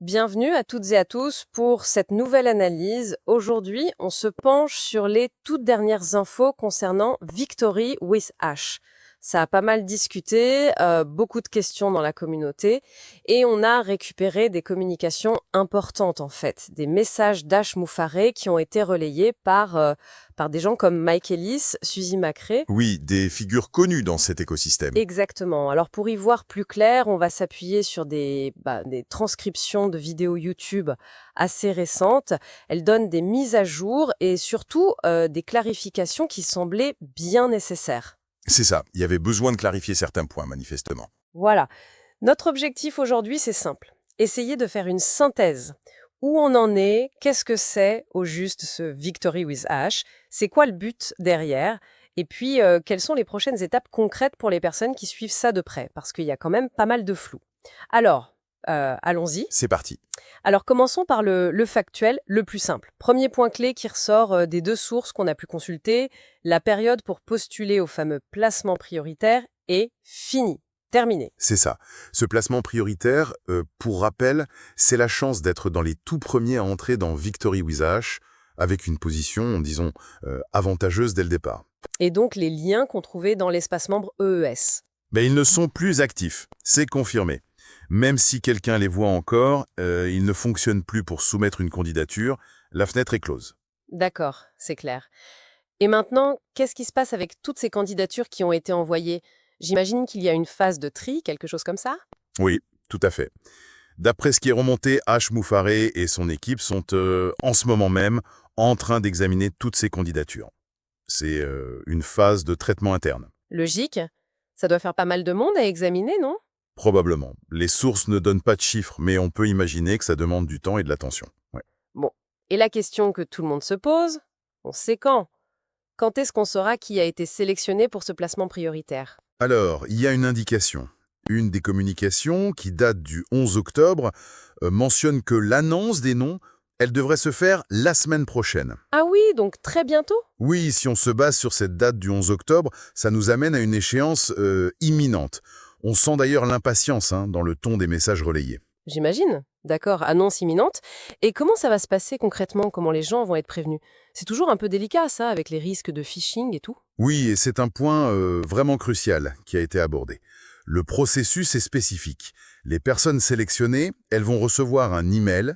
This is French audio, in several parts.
Bienvenue à toutes et à tous pour cette nouvelle analyse. Aujourd'hui, on se penche sur les toutes dernières infos concernant Victory with Ash. Ça a pas mal discuté, beaucoup de questions dans la communauté, et on a récupéré des communications importantes en fait, des messages d'Ash Moufaré qui ont été relayés par des gens comme Mike Ellis, Suzy Macré. Oui, des figures connues dans cet écosystème. Exactement. Alors pour y voir plus clair, on va s'appuyer sur des transcriptions de vidéos YouTube assez récentes. Elles donnent des mises à jour et surtout des clarifications qui semblaient bien nécessaires. C'est ça, il y avait besoin de clarifier certains points, manifestement. Voilà. Notre objectif aujourd'hui, c'est simple. Essayer de faire une synthèse. Où on en est, qu'est-ce que c'est au juste ce Victory with Ash, c'est quoi le but derrière, et puis quelles sont les prochaines étapes concrètes pour les personnes qui suivent ça de près, parce qu'il y a quand même pas mal de flou. Alors, allons-y. C'est parti. Alors commençons par le factuel, le plus simple. Premier point clé qui ressort des deux sources qu'on a pu consulter, la période pour postuler au fameux placement prioritaire est finie, terminée. C'est ça. Ce placement prioritaire, pour rappel, c'est la chance d'être dans les tout premiers à entrer dans Victory with Ash, avec une position, disons, avantageuse dès le départ. Et donc les liens qu'on trouvait dans l'espace membre EES. Mais ils ne sont plus actifs, c'est confirmé. Même si quelqu'un les voit encore, ils ne fonctionnent plus pour soumettre une candidature, la fenêtre est close. D'accord, c'est clair. Et maintenant, qu'est-ce qui se passe avec toutes ces candidatures qui ont été envoyées? J'imagine qu'il y a une phase de tri, quelque chose comme ça? Oui, tout à fait. D'après ce qui est remonté, H. Moufaré et son équipe sont en ce moment même en train d'examiner toutes ces candidatures. C'est une phase de traitement interne. Logique. Ça doit faire pas mal de monde à examiner, non? Probablement. Les sources ne donnent pas de chiffres, mais on peut imaginer que ça demande du temps et de l'attention. Ouais. Bon. Et la question que tout le monde se pose, on sait quand? Quand est-ce qu'on saura qui a été sélectionné pour ce placement prioritaire? Alors, il y a une indication. Une des communications, qui date du 11 octobre, mentionne que l'annonce des noms, elle devrait se faire la semaine prochaine. Ah oui, donc très bientôt? Oui, si on se base sur cette date du 11 octobre, ça nous amène à une échéance imminente. On sent d'ailleurs l'impatience dans le ton des messages relayés. J'imagine. D'accord, annonce imminente. Et comment ça va se passer concrètement? Comment les gens vont être prévenus? C'est toujours un peu délicat, ça, avec les risques de phishing et tout. Oui, et c'est un point vraiment crucial qui a été abordé. Le processus est spécifique. Les personnes sélectionnées, elles vont recevoir un email,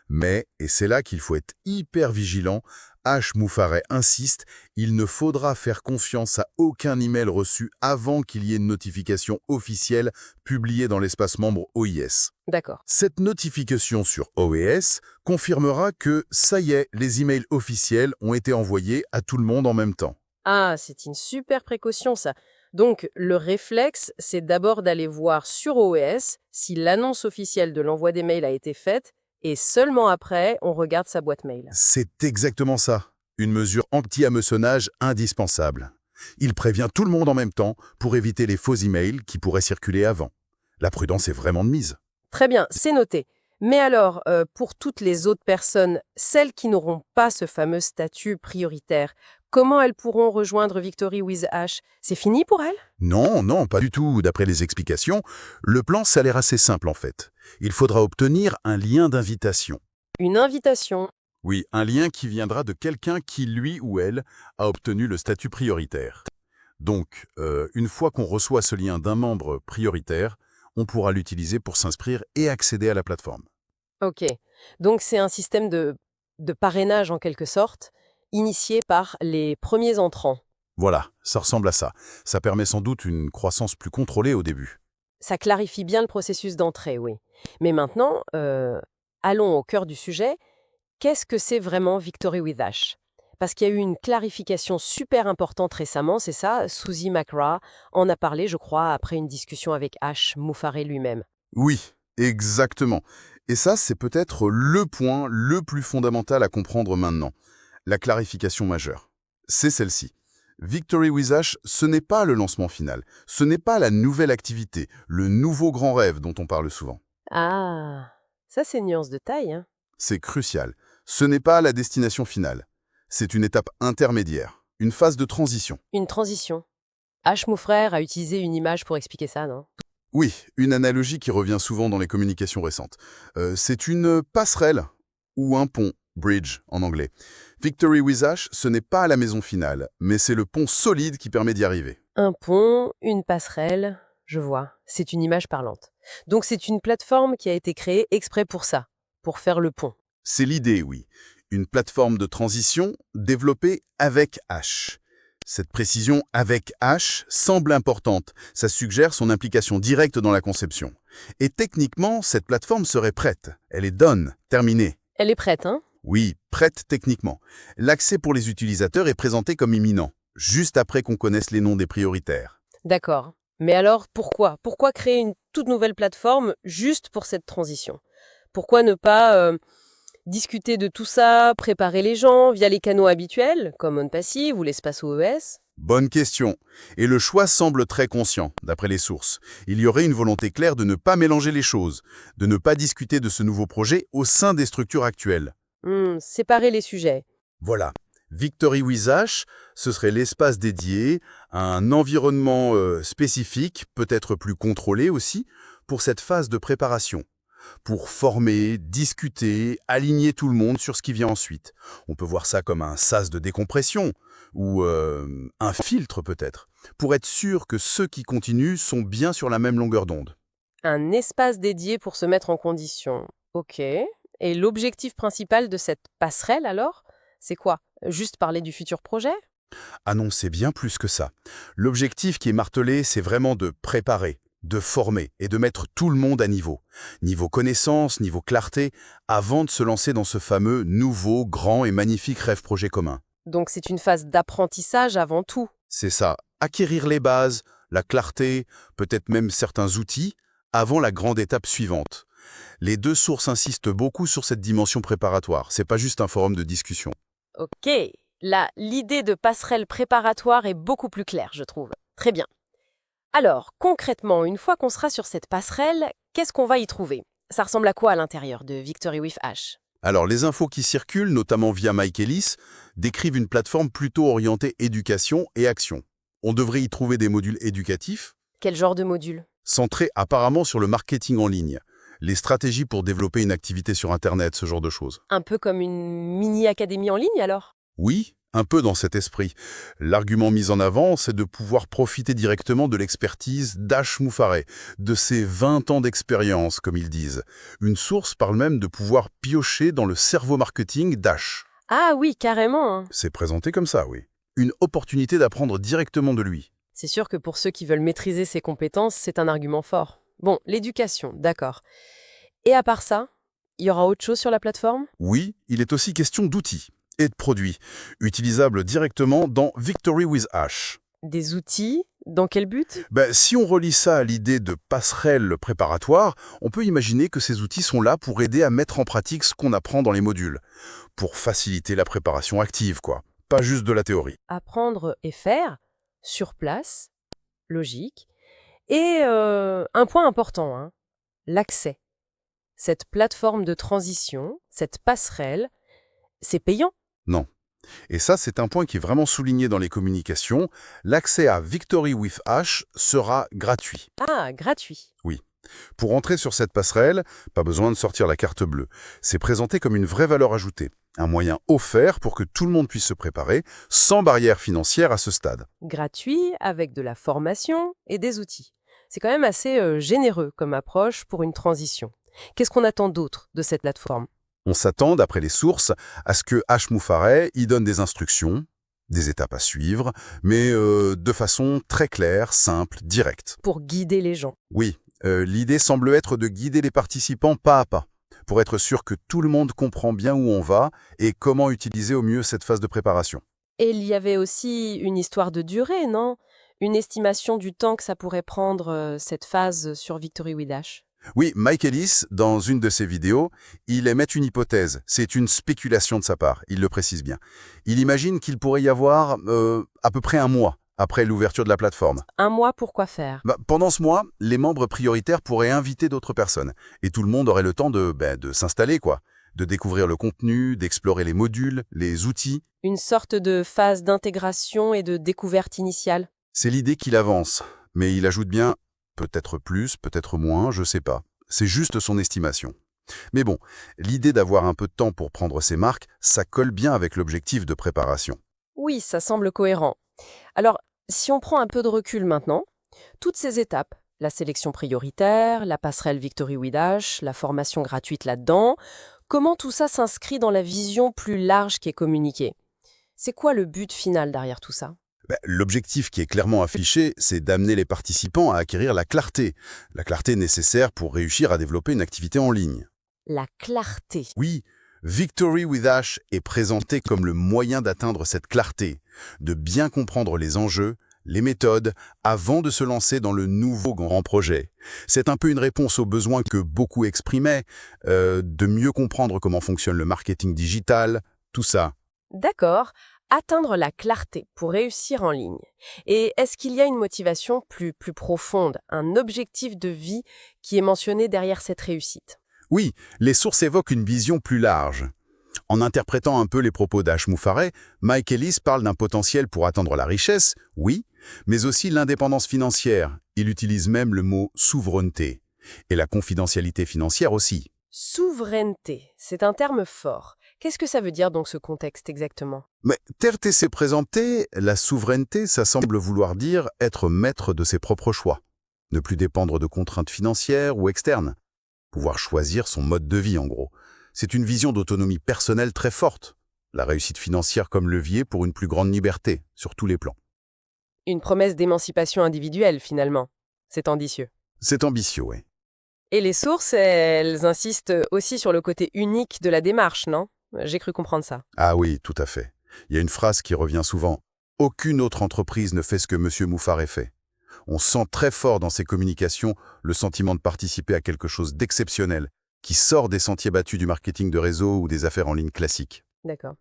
mais, et c'est là qu'il faut être hyper vigilant, H. Moufaré insiste, il ne faudra faire confiance à aucun email reçu avant qu'il y ait une notification officielle publiée dans l'espace membre OIS. D'accord. Cette notification sur OIS confirmera que, ça y est, les emails officiels ont été envoyés à tout le monde en même temps. Ah, c'est une super précaution, ça. Donc, le réflexe, c'est d'abord d'aller voir sur OES si l'annonce officielle de l'envoi des mails a été faite, et seulement après, on regarde sa boîte mail. C'est exactement ça. Une mesure anti-hameçonnage indispensable. Il prévient tout le monde en même temps pour éviter les faux emails qui pourraient circuler avant. La prudence est vraiment de mise. Très bien, c'est noté. Mais alors, pour toutes les autres personnes, celles qui n'auront pas ce fameux statut prioritaire, comment elles pourront rejoindre Victory with Ash? C'est fini pour elles? Non, non, pas du tout. D'après les explications, le plan ça a l'air assez simple en fait. Il faudra obtenir un lien d'invitation. Une invitation. Oui, un lien qui viendra de quelqu'un qui, lui ou elle, a obtenu le statut prioritaire. Donc, une fois qu'on reçoit ce lien d'un membre prioritaire, on pourra l'utiliser pour s'inscrire et accéder à la plateforme. Ok. Donc, c'est un système de parrainage en quelque sorte, initié par les premiers entrants. Voilà, ça ressemble à ça. Ça permet sans doute une croissance plus contrôlée au début. Ça clarifie bien le processus d'entrée, oui. Mais maintenant, allons au cœur du sujet. Qu'est-ce que c'est vraiment Victory with Ash? Parce qu'il y a eu une clarification super importante récemment, c'est ça, Suzy McGrath en a parlé, je crois, après une discussion avec Ash Moufaré lui-même. Oui, exactement. Et ça, c'est peut-être le point le plus fondamental à comprendre maintenant. La clarification majeure. C'est celle-ci. Victory with Ash, ce n'est pas le lancement final. Ce n'est pas la nouvelle activité, le nouveau grand rêve dont on parle souvent. Ah, ça c'est une nuance de taille, hein. C'est crucial. Ce n'est pas la destination finale. C'est une étape intermédiaire, une phase de transition. Une transition. Ash Moufrère a utilisé une image pour expliquer ça, non? Oui, une analogie qui revient souvent dans les communications récentes. C'est une passerelle ou un pont, bridge en anglais. Victory with Ash, ce n'est pas la maison finale, mais c'est le pont solide qui permet d'y arriver. Un pont, une passerelle, je vois. C'est une image parlante. Donc c'est une plateforme qui a été créée exprès pour ça, pour faire le pont. C'est l'idée, oui. Une plateforme de transition développée avec H. Cette précision avec H semble importante. Ça suggère son implication directe dans la conception. Et techniquement, cette plateforme serait prête. Elle est done, terminée. Elle est prête, hein? Oui, prête techniquement. L'accès pour les utilisateurs est présenté comme imminent, juste après qu'on connaisse les noms des prioritaires. D'accord. Mais alors pourquoi? Pourquoi créer une toute nouvelle plateforme juste pour cette transition? Pourquoi ne pas discuter de tout ça, préparer les gens via les canaux habituels, comme OnPassive ou l'espace OES? Bonne question. Et le choix semble très conscient, d'après les sources. Il y aurait une volonté claire de ne pas mélanger les choses, de ne pas discuter de ce nouveau projet au sein des structures actuelles. Séparer les sujets. Voilà. Victory with Ash, ce serait l'espace dédié à un environnement spécifique, peut-être plus contrôlé aussi, pour cette phase de préparation. Pour former, discuter, aligner tout le monde sur ce qui vient ensuite. On peut voir ça comme un sas de décompression, ou un filtre peut-être, pour être sûr que ceux qui continuent sont bien sur la même longueur d'onde. Un espace dédié pour se mettre en condition. Ok. Et l'objectif principal de cette passerelle alors, c'est quoi? Juste parler du futur projet? Ah non, c'est bien plus que ça. L'objectif qui est martelé, c'est vraiment de préparer, de former et de mettre tout le monde à niveau. Niveau connaissance, niveau clarté, avant de se lancer dans ce fameux nouveau, grand et magnifique rêve projet commun. Donc c'est une phase d'apprentissage avant tout. C'est ça, acquérir les bases, la clarté, peut-être même certains outils, avant la grande étape suivante. Les deux sources insistent beaucoup sur cette dimension préparatoire, c'est pas juste un forum de discussion. Ok. Là, l'idée de passerelle préparatoire est beaucoup plus claire, je trouve. Très bien. Alors, concrètement, une fois qu'on sera sur cette passerelle, qu'est-ce qu'on va y trouver? Ça ressemble à quoi à l'intérieur de Victory with Ash? Alors, les infos qui circulent, notamment via Mike Ellis, décrivent une plateforme plutôt orientée éducation et action. On devrait y trouver des modules éducatifs, Quel genre de module? centrés apparemment sur le marketing en ligne, les stratégies pour développer une activité sur Internet, ce genre de choses. Un peu comme une mini-académie en ligne alors? Oui, un peu dans cet esprit. L'argument mis en avant, c'est de pouvoir profiter directement de l'expertise d'Ash Moufareh, de ses 20 ans d'expérience, comme ils disent. Une source parle même de pouvoir piocher dans le cerveau marketing d'Ash. Ah oui, carrément, hein. C'est présenté comme ça, oui. Une opportunité d'apprendre directement de lui. C'est sûr que pour ceux qui veulent maîtriser ses compétences, c'est un argument fort. Bon, l'éducation, d'accord. Et à part ça, il y aura autre chose sur la plateforme? Oui, il est aussi question d'outils et de produits, utilisables directement dans Victory with Ash. Des outils? Dans quel but? Si on relie ça à l'idée de passerelle préparatoire, on peut imaginer que ces outils sont là pour aider à mettre en pratique ce qu'on apprend dans les modules, pour faciliter la préparation active, quoi. Pas juste de la théorie. Apprendre et faire, sur place, logique. Et un point important, hein, l'accès. Cette plateforme de transition, cette passerelle, c'est payant. Non. Et ça, c'est un point qui est vraiment souligné dans les communications. L'accès à Victory with Ash sera gratuit. Ah, gratuit. Oui. Pour entrer sur cette passerelle, pas besoin de sortir la carte bleue. C'est présenté comme une vraie valeur ajoutée, un moyen offert pour que tout le monde puisse se préparer, sans barrière financière à ce stade. Gratuit avec de la formation et des outils. C'est quand même assez généreux comme approche pour une transition. Qu'est-ce qu'on attend d'autre de cette plateforme? On s'attend, d'après les sources, à ce que H. Moufareh y donne des instructions, des étapes à suivre, mais de façon très claire, simple, directe. Pour guider les gens. Oui, l'idée semble être de guider les participants pas à pas, pour être sûr que tout le monde comprend bien où on va et comment utiliser au mieux cette phase de préparation. Et il y avait aussi une histoire de durée, non? Une estimation du temps que ça pourrait prendre cette phase sur Victory with Ash. Oui, Mike Ellis, dans une de ses vidéos, il émet une hypothèse. C'est une spéculation de sa part, il le précise bien. Il imagine qu'il pourrait y avoir à peu près un mois après l'ouverture de la plateforme. Un mois pour quoi faire? Pendant ce mois, les membres prioritaires pourraient inviter d'autres personnes. Et tout le monde aurait le temps de s'installer, quoi. De découvrir le contenu, d'explorer les modules, les outils. Une sorte de phase d'intégration et de découverte initiale. C'est l'idée qu'il avance. Mais il ajoute bien peut-être plus, peut-être moins, je sais pas. C'est juste son estimation. Mais bon, l'idée d'avoir un peu de temps pour prendre ses marques, ça colle bien avec l'objectif de préparation. Oui, ça semble cohérent. Alors, si on prend un peu de recul maintenant, toutes ces étapes, la sélection prioritaire, la passerelle Victory with Ash, la formation gratuite là-dedans, comment tout ça s'inscrit dans la vision plus large qui est communiquée? C'est quoi le but final derrière tout ça? L'objectif qui est clairement affiché, c'est d'amener les participants à acquérir la clarté nécessaire pour réussir à développer une activité en ligne. La clarté. Oui, Victory with Ash est présenté comme le moyen d'atteindre cette clarté, de bien comprendre les enjeux, les méthodes, avant de se lancer dans le nouveau grand projet. C'est un peu une réponse aux besoins que beaucoup exprimaient, de mieux comprendre comment fonctionne le marketing digital, tout ça. D'accord. Atteindre la clarté pour réussir en ligne. Et est-ce qu'il y a une motivation plus profonde, un objectif de vie qui est mentionné derrière cette réussite? Oui, les sources évoquent une vision plus large. En interprétant un peu les propos d'Ash Moufareh, Mike Ellis parle d'un potentiel pour atteindre la richesse, oui, mais aussi l'indépendance financière. Il utilise même le mot souveraineté. Et la confidentialité financière aussi. Souveraineté, c'est un terme fort. Qu'est-ce que ça veut dire dans ce contexte exactement? Mais tel s'est présenté, la souveraineté, ça semble vouloir dire être maître de ses propres choix. Ne plus dépendre de contraintes financières ou externes. Pouvoir choisir son mode de vie, en gros. C'est une vision d'autonomie personnelle très forte. La réussite financière comme levier pour une plus grande liberté, sur tous les plans. Une promesse d'émancipation individuelle, finalement. C'est ambitieux. C'est ambitieux, oui. Et les sources, elles insistent aussi sur le côté unique de la démarche, non? J'ai cru comprendre ça. Ah oui, tout à fait. Il y a une phrase qui revient souvent. Aucune autre entreprise ne fait ce que M. Moufareh fait. On sent très fort dans ses communications le sentiment de participer à quelque chose d'exceptionnel, qui sort des sentiers battus du marketing de réseau ou des affaires en ligne classiques. D'accord.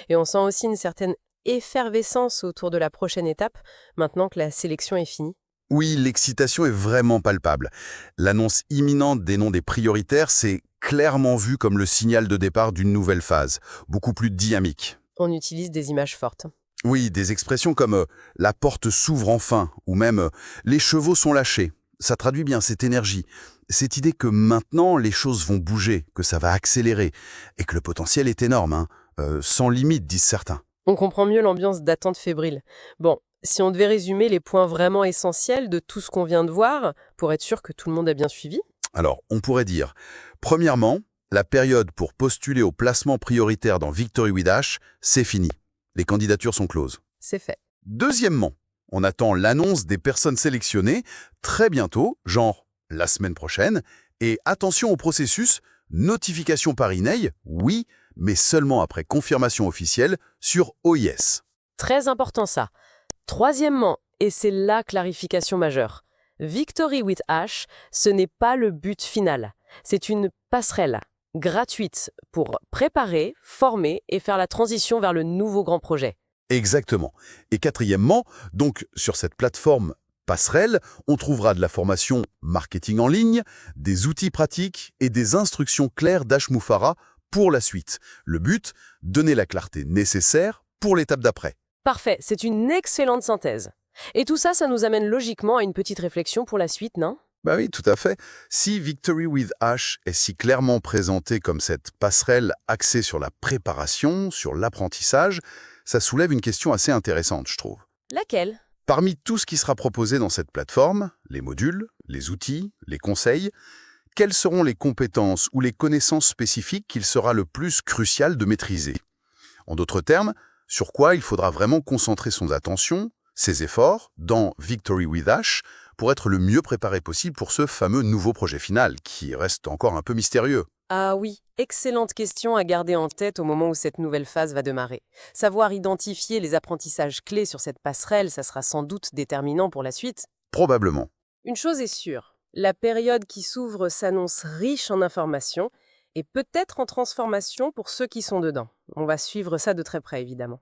Et on sent aussi une certaine effervescence autour de la prochaine étape, maintenant que la sélection est finie. Oui, l'excitation est vraiment palpable. L'annonce imminente des noms des prioritaires, c'est clairement vu comme le signal de départ d'une nouvelle phase, beaucoup plus dynamique. On utilise des images fortes. Oui, des expressions comme la porte s'ouvre enfin » ou même les chevaux sont lâchés ». Ça traduit bien cette énergie, cette idée que maintenant les choses vont bouger, que ça va accélérer et que le potentiel est énorme, sans limite, disent certains. On comprend mieux l'ambiance d'attente fébrile. Bon, si on devait résumer les points vraiment essentiels de tout ce qu'on vient de voir, pour être sûr que tout le monde a bien suivi. Alors, on pourrait dire, premièrement, la période pour postuler au placement prioritaire dans Victory with Ash, c'est fini. Les candidatures sont closes. C'est fait. Deuxièmement, on attend l'annonce des personnes sélectionnées très bientôt, genre la semaine prochaine, et attention au processus, notification par email, oui, mais seulement après confirmation officielle sur OIS. Très important ça. Troisièmement, et c'est la clarification majeure, Victory with Ash, ce n'est pas le but final. C'est une passerelle gratuite pour préparer, former et faire la transition vers le nouveau grand projet. Exactement. Et quatrièmement, donc sur cette plateforme Passerelle, on trouvera de la formation marketing en ligne, des outils pratiques et des instructions claires d'Ash Moufareh pour la suite. Le but, donner la clarté nécessaire pour l'étape d'après. Parfait, c'est une excellente synthèse. Et tout ça, ça nous amène logiquement à une petite réflexion pour la suite, non? Bah oui, tout à fait. Si Victory with Ash est si clairement présenté comme cette passerelle axée sur la préparation, sur l'apprentissage, ça soulève une question assez intéressante, je trouve. Laquelle? Parmi tout ce qui sera proposé dans cette plateforme, les modules, les outils, les conseils, quelles seront les compétences ou les connaissances spécifiques qu'il sera le plus crucial de maîtriser? En d'autres termes, sur quoi il faudra vraiment concentrer son attention, ses efforts, dans Victory with Ash, pour être le mieux préparé possible pour ce fameux nouveau projet final, qui reste encore un peu mystérieux. Ah oui, excellente question à garder en tête au moment où cette nouvelle phase va démarrer. Savoir identifier les apprentissages clés sur cette passerelle, ça sera sans doute déterminant pour la suite. Probablement. Une chose est sûre, la période qui s'ouvre s'annonce riche en informations et peut-être en transformation pour ceux qui sont dedans. On va suivre ça de très près, évidemment.